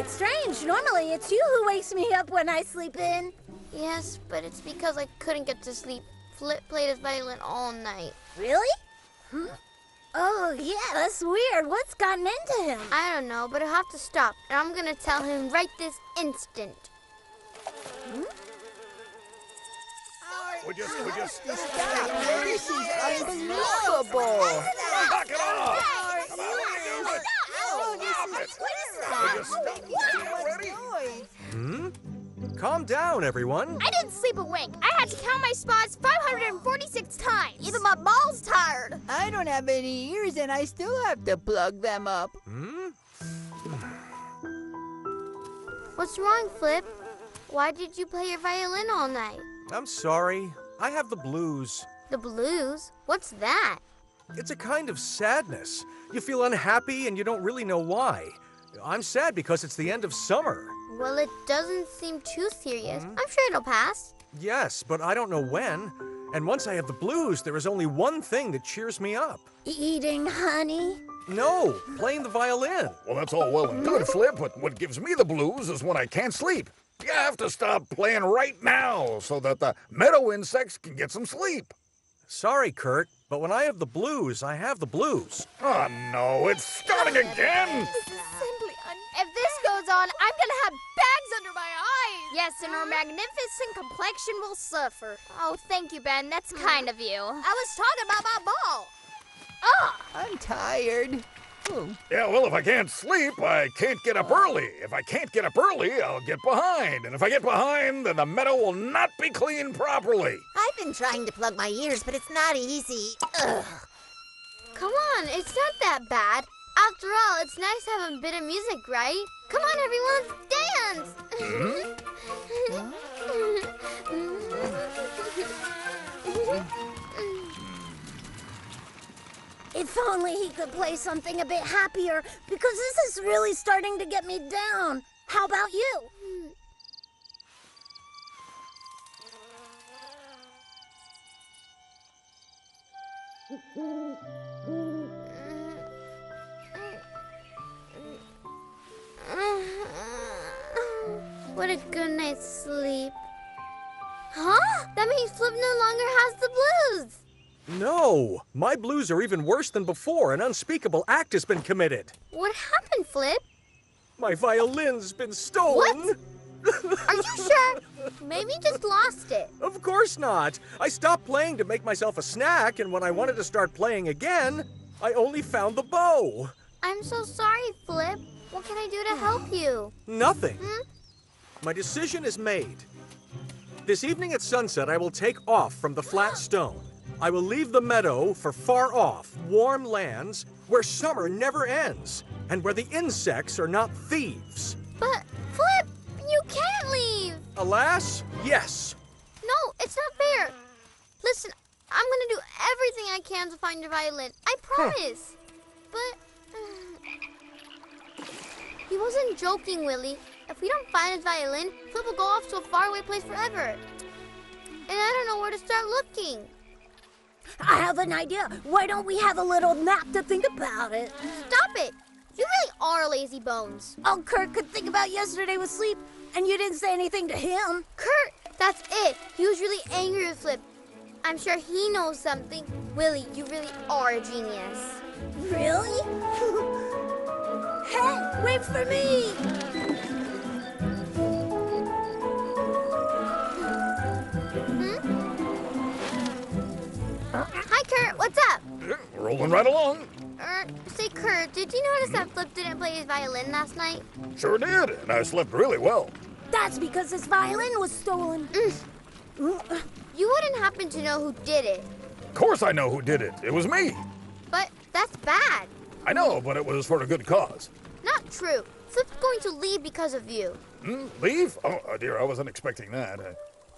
It's strange. Normally, it's you who wakes me up when I sleep in. Yes, but it's because I couldn't get to sleep. Flip played his violin all night. Really? Oh, yeah, that's weird. What's gotten into him? I don't know, but he'll have to stop. And I'm gonna tell him right this instant. Would you stop? This is unbelievable. Knock it off! Calm down, everyone. I didn't sleep a wink. I had to count my spots 546 times. Even my balls tired. I don't have any ears and I still have to plug them up. What's wrong, Flip? Why did you play your violin all night? I'm sorry. I have the blues. The blues? What's that? It's a kind of sadness. You feel unhappy and you don't really know why. I'm sad because it's the end of summer. Well, it doesn't seem too serious. I'm sure it'll pass. Yes, but I don't know when. And once I have the blues, there is only one thing that cheers me up. Eating honey? No, playing the violin. Well, that's all well and good, Flip, but what gives me the blues is when I can't sleep. You have to stop playing right now so that the meadow insects can get some sleep. Sorry, Kurt, but when I have the blues, I have the blues. Oh, no, it's starting again! If this goes on, I'm gonna have bags under my eyes. Yes, and her magnificent complexion will suffer. Oh, thank you, Ben. That's kind of you. I was talking about my ball. I'm tired. Ooh. Yeah, well, if I can't sleep, I can't get up early. If I can't get up early, I'll get behind. And if I get behind, then the meadow will not be cleaned properly. I've been trying to plug my ears, but it's not easy. Ugh. Come on, it's not that bad. After all, it's nice to have a bit of music, right? Come on, everyone, dance! If only he could play something a bit happier, because this is really starting to get me down. How about you? What a good night's sleep. Huh? That means Flip no longer has the blues. No, my blues are even worse than before. An unspeakable act has been committed. What happened, Flip? My violin's been stolen. Are you sure? Maybe you just lost it. Of course not. I stopped playing to make myself a snack, and when I wanted to start playing again, I only found the bow. I'm so sorry, Flip. What can I do to help you? Nothing. My decision is made. This evening at sunset, I will take off from the flat stone. I will leave the meadow for far off, warm lands where summer never ends and where the insects are not thieves. But, Flip, you can't leave. Alas, yes. No, it's not fair. Listen, I'm gonna do everything I can to find your violin. I promise. But he wasn't joking, Willie. If we don't find his violin, Flip will go off to a faraway place forever. And I don't know where to start looking. I have an idea. Why don't we have a little nap to think about it? Stop it! You really are lazy bones. All Kurt could think about yesterday was sleep, and you didn't say anything to him. Kurt, that's it. He was really angry with Flip. I'm sure he knows something. Willie, you really are a genius. Really? Hey, wait for me! Hi, Kurt. What's up? Rolling right along. Say, Kurt, did you notice that Flip didn't play his violin last night? Sure did, and I slept really well. That's because his violin was stolen. You wouldn't happen to know who did it. Of course I know who did it. It was me. But that's bad. I know, but it was for a good cause. Not true. Flip's going to leave because of you. Leave? Oh, dear, I wasn't expecting that.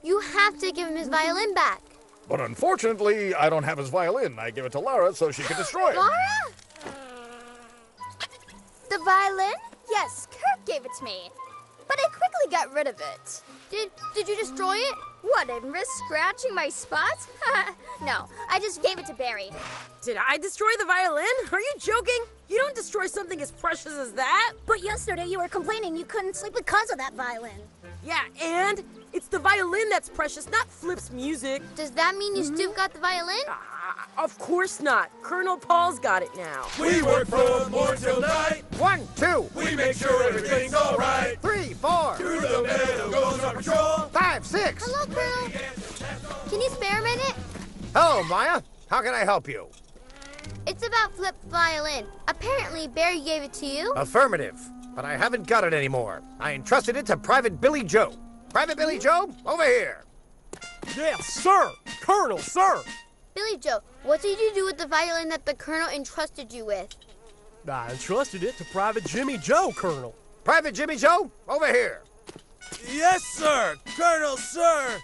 You have to give him his violin back. But unfortunately, I don't have his violin. I give it to Lara so she can destroy it. Laura? The violin? Yes, Kurt gave it to me. But I quickly quickly get rid of it. Did you destroy it? What, and risk scratching my spots? No, I just gave it to Barry. Did I destroy the violin? Are you joking? You don't destroy something as precious as that. But yesterday you were complaining you couldn't sleep because of that violin. Yeah, and it's the violin that's precious, not Flip's music. Does that mean you still got the violin? Of course not. Colonel Paul's got it now. We work from morn till night. 1, 2, We make sure everything's all right. 3, 4, To the meadow goes our patrol. 5, 6. Hello, Colonel. Can you spare a minute? Hello, Maya. How can I help you? It's about Flip's violin. Apparently, Barry gave it to you. Affirmative. But I haven't got it anymore. I entrusted it to Private Billy Joe. Private Billy Joe, over here. Yes, sir! Colonel, sir! Billy Joe, what did you do with the violin that the Colonel entrusted you with? I entrusted it to Private Jimmy Joe, Colonel. Private Jimmy Joe, over here. Yes, sir. Colonel, sir.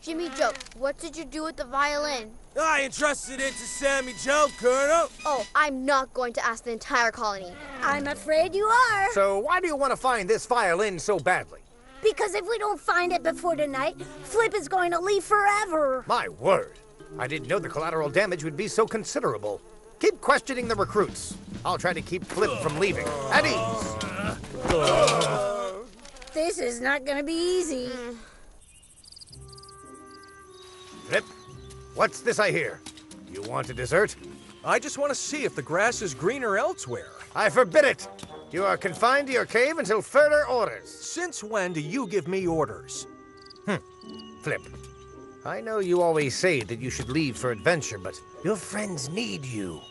Jimmy Joe, what did you do with the violin? I entrusted it to Sammy Joe, Colonel. Oh, I'm not going to ask the entire colony. I'm afraid you are. So why do you want to find this violin so badly? Because if we don't find it before tonight, Flip is going to leave forever. My word. I didn't know the collateral damage would be so considerable. Keep questioning the recruits. I'll try to keep Flip from leaving. At ease. This is not going to be easy. Flip, what's this I hear? You want a dessert? I just want to see if the grass is greener elsewhere. I forbid it. You are confined to your cave until further orders. Since when do you give me orders? Flip, I know you always say that you should leave for adventure, but your friends need you.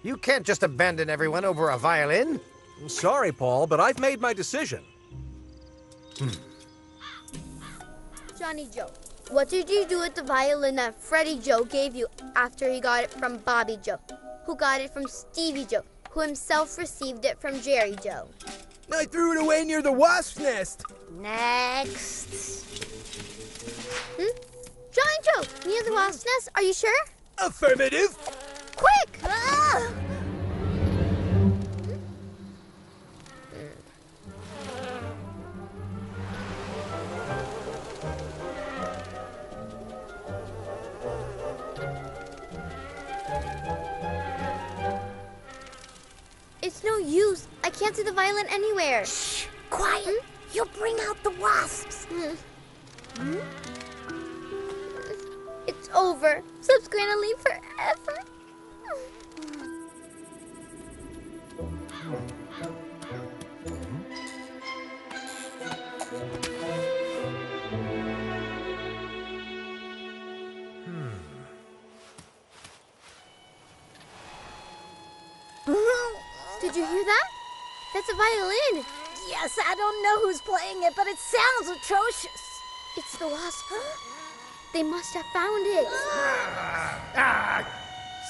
You can't just abandon everyone over a violin. I'm sorry, Paul, but I've made my decision. Johnny Joe, what did you do with the violin that Freddie Joe gave you after he got it from Bobby Joe, who got it from Stevie Joe, who himself received it from Jerry Joe? I threw it away near the wasp's nest. Next. Johnny Joe, near the wasp's nest, are you sure? Affirmative. Quick! Ah! It's no use. I can't see the violin anywhere. Shh, quiet. You'll bring out the wasps. It's over. Flip's going to leave forever. Did you hear that? That's a violin. Yes, I don't know who's playing it, but it sounds atrocious. It's the wasp. They must have found it.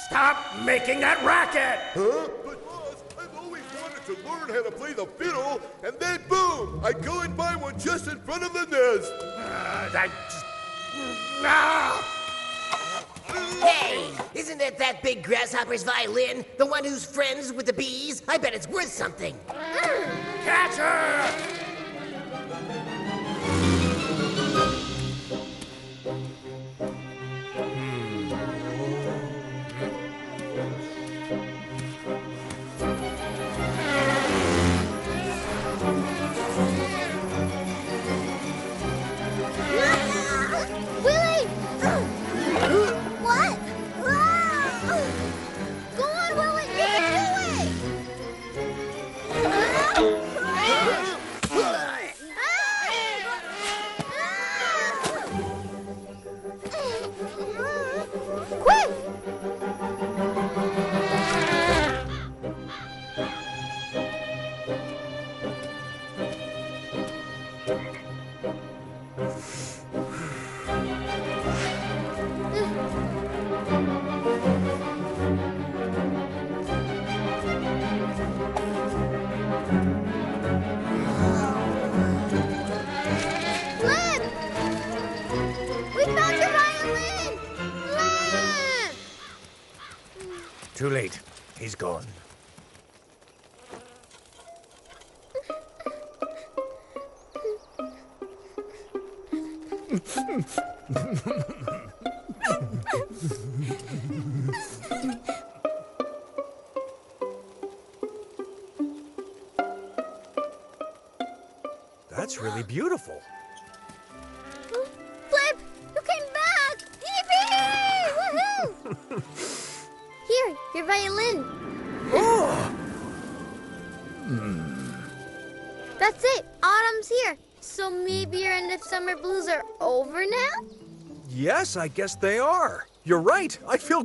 Stop making that racket! Huh? But boss, I've always wanted to learn how to play the fiddle, and then boom, I go and buy one just in front of the nest. Hey, isn't it that big grasshopper's violin? The one who's friends with the bees? I bet it's worth something. Catch her! Willie! What? Ah! Go on, Willie! You can do it! Quick! Flip! We found your violin! Flip! Too late. He's gone. That's really beautiful. Flip, you came back! Yippee! Woohoo! Here, your violin. Oh! That's it. Autumn's here. So maybe your end of summer blues are over now? Yes, I guess they are. You're right. I feel